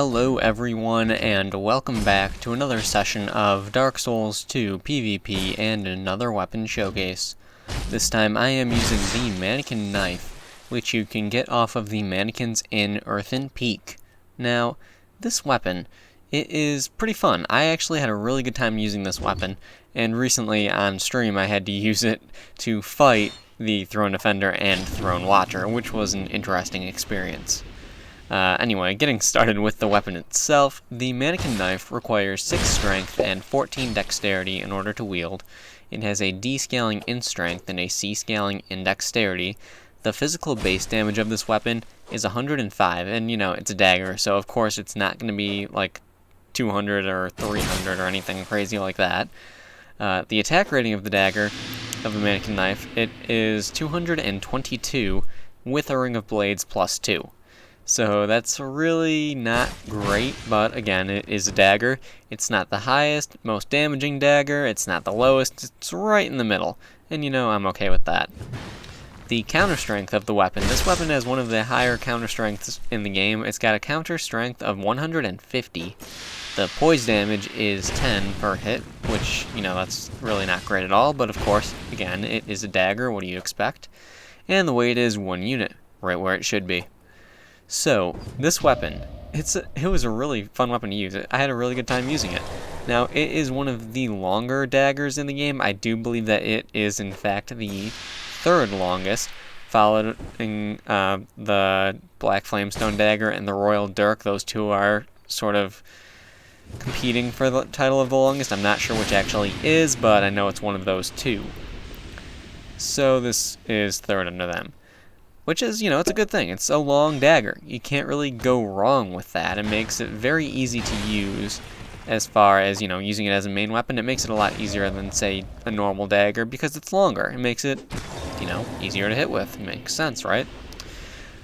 Hello everyone, and welcome back to another session of Dark Souls 2 PvP and another weapon showcase. This time I am using the Manikin knife, which you can get off of the Manikins in Earthen Peak. Now, this weapon, it is pretty fun. I actually had a really good time using this weapon, and recently on stream I had to use it to fight the Throne Defender and Throne Watcher, which was an interesting experience. Anyway, getting started with the weapon itself, the Manikin knife requires 6 strength and 14 dexterity in order to wield. It has a D scaling in strength and a C scaling in dexterity. The physical base damage of this weapon is 105, and it's a dagger, so of course it's not going to be like 200 or 300 or anything crazy like that. The attack rating of the dagger, of the Manikin knife, it is 222 with a ring of blades plus 2. So that's really not great, but again, it is a dagger. It's not the highest, most damaging dagger, it's not the lowest, it's right in the middle, and I'm okay with that. The counter strength of the weapon. This weapon has one of the higher counter strengths in the game. It's got a counter strength of 150. The poise damage is 10 per hit, which, that's really not great at all, but of course, again, it is a dagger, what do you expect? And the weight is 1 unit, right where it should be. So, this weapon, it was a really fun weapon to use. I had a really good time using it. Now, it is one of the longer daggers in the game. I do believe that it is, in fact, the 3rd longest, following the Black Flamestone dagger and the Royal Dirk. Those two are sort of competing for the title of the longest. I'm not sure which actually is, but I know it's one of those two. So, this is 3rd under them. Which is, it's a good thing. It's a long dagger. You can't really go wrong with that. It makes it very easy to use as far as, using it as a main weapon. It makes it a lot easier than, say, a normal dagger because it's longer. It makes it, easier to hit with. It makes sense, right?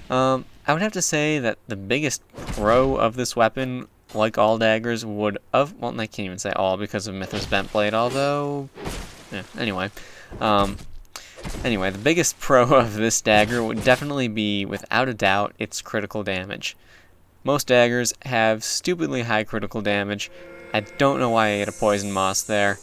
I would have to say that the biggest pro of this weapon, like all daggers, well, I can't even say all because of Mithra's Bent Blade, although, anyway, the biggest pro of this dagger would definitely be, without a doubt, its critical damage. Most daggers have stupidly high critical damage. I don't know why I ate a poison moss there.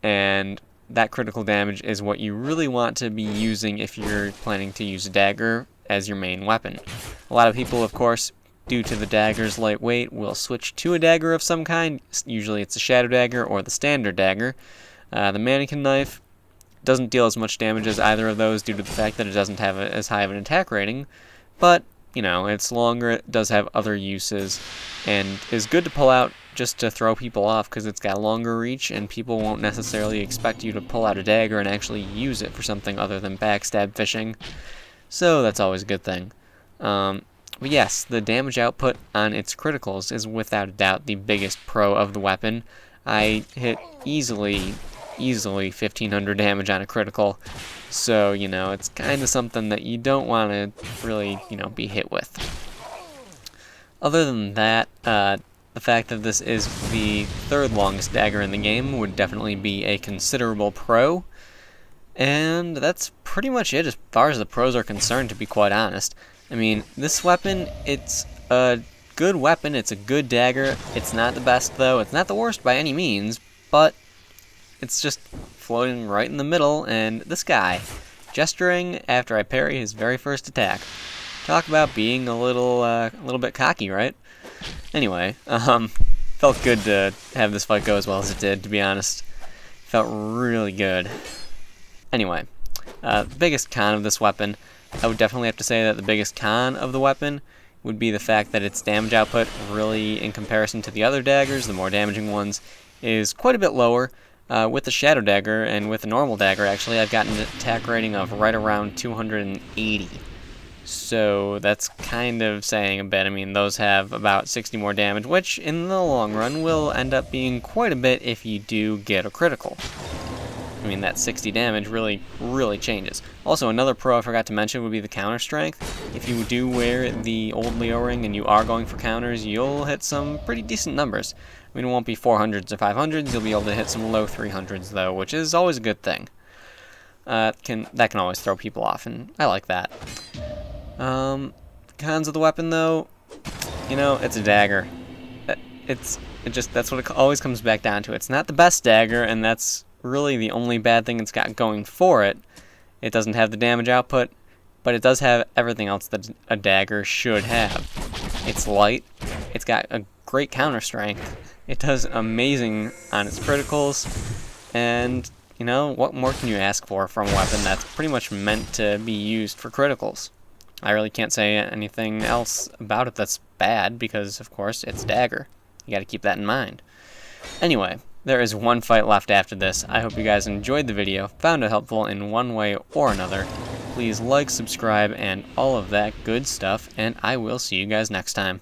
And that critical damage is what you really want to be using if you're planning to use a dagger as your main weapon. A lot of people, of course, due to the dagger's light weight, will switch to a dagger of some kind. Usually it's a shadow dagger or the standard dagger. The Manikin knife doesn't deal as much damage as either of those due to the fact that it doesn't have as high of an attack rating, but, it's longer, it does have other uses, and is good to pull out just to throw people off because it's got longer reach, and people won't necessarily expect you to pull out a dagger and actually use it for something other than backstab fishing, so that's always a good thing. But yes, the damage output on its criticals is without a doubt the biggest pro of the weapon. I hit easily 1500 damage on a critical, so it's kind of something that you don't want to really be hit with. Other than that, the fact that this is the 3rd longest dagger in the game would definitely be a considerable pro, and that's pretty much it as far as the pros are concerned, to be quite honest. I mean, this weapon, it's a good weapon, it's a good dagger. It's not the best though, it's not the worst by any means, but it's just floating right in the middle, and this guy, gesturing after I parry his very first attack. Talk about being a little bit cocky, right? Anyway, felt good to have this fight go as well as it did, to be honest. Felt really good. Anyway, biggest con of this weapon, I would definitely have to say that the biggest con of the weapon would be the fact that its damage output, really, in comparison to the other daggers, the more damaging ones, is quite a bit lower. With the Shadow Dagger and with the normal dagger, actually, I've gotten an attack rating of right around 280. So that's kind of saying a bit. I mean, those have about 60 more damage, which in the long run will end up being quite a bit if you do get a critical. I mean, that 60 damage really changes. Also, another pro I forgot to mention would be the counter strength. If you do wear the old Leo ring and you are going for counters, you'll hit some pretty decent numbers. I mean, it won't be 400s or 500s, you'll be able to hit some low 300s though, which is always a good thing. That can always throw people off, and I like that. Cons of the weapon though, you know, it's a dagger. That's what it always comes back down to. It's not the best dagger, and that's really the only bad thing it's got going for it. It doesn't have the damage output, but it does have everything else that a dagger should have. It's light, it's got a great counter strength, it does amazing on its criticals, and, you know, what more can you ask for from a weapon that's pretty much meant to be used for criticals? I really can't say anything else about it that's bad, because, of course, it's a dagger. You gotta keep that in mind. Anyway, there is one fight left after this. I hope you guys enjoyed the video, found it helpful in one way or another. Please like, subscribe, and all of that good stuff, and I will see you guys next time.